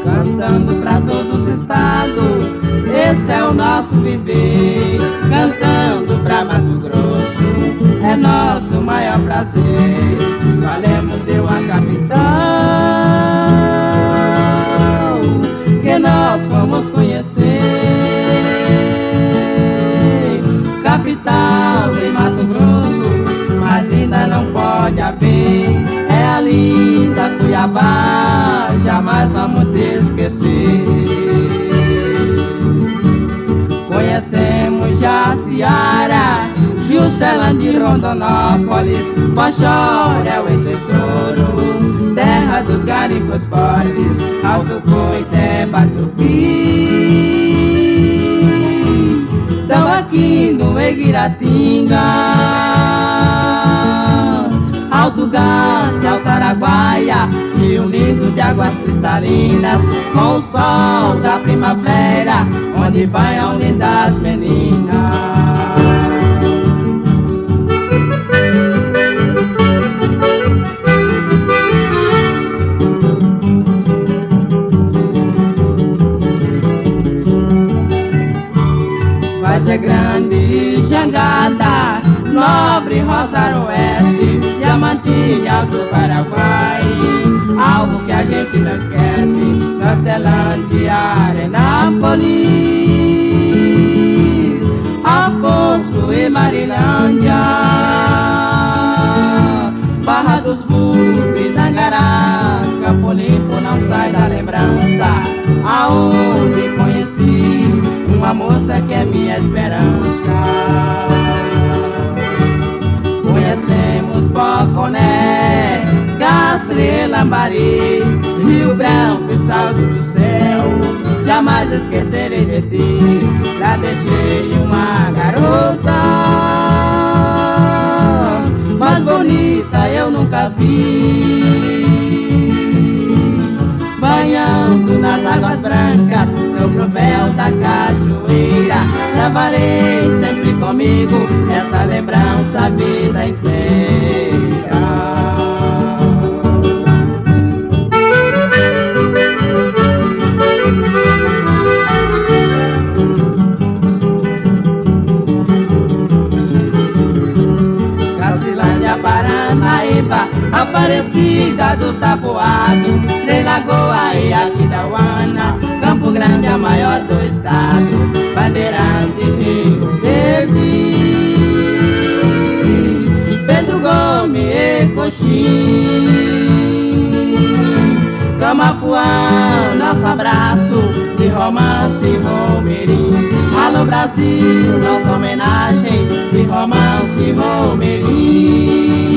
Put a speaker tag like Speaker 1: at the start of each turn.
Speaker 1: Cantando pra todos os estados, esse é o nosso viver. Cantando pra Mato Grosso, é nosso maior prazer. Falemos de uma capital que nós fomos conhecer. Capital de Mato Grosso, mais linda não pode haver. É a linda Cuiabá, jamais vamos te esquecer. Conhecemos Jaciara, Juscelândia e Rondonópolis. Baixória é o tesouro, terra dos garimpos fortes, Alto Coité, Batuvi. Tão aqui no Eguiratinga, Alto Garça, Alto Araguaia, Rio lindo de águas cristalinas, com o sol da primavera, onde banham lindas meninas. Vargem Grande, Jangada, Nobre, Rosário Oeste, Diamantina, Alto Paraguai, algo que a gente não esquece, Nortelândia, Arenápolis, Afonso e Marilândia, Barra dos Burros e Tangará, Campo Limpo não sai da lembrança, aonde conheci uma moça que é minha esperança. Conhecemos Poconé, Castro, Lambari, Rio Branco e Salto do Céu. Jamais esquecerei de ti, já deixei uma garota mais bonita eu nunca vi. Banhando nas águas brancas sobre o véu da cachoeira, levarei sempre comigo esta lembrança a vida inteira. Cacilândia, Paranaíba, Aparecida do Taboado, de Lagoa e Aquidauana, Campo Grande, a maior do estado, Bandeirante, Rio Verde, Pedro Gomes e Coxim, Camapuã, nosso abraço de romance e romeirinho. Alô Brasil, nossa homenagem de romance e romeirinho.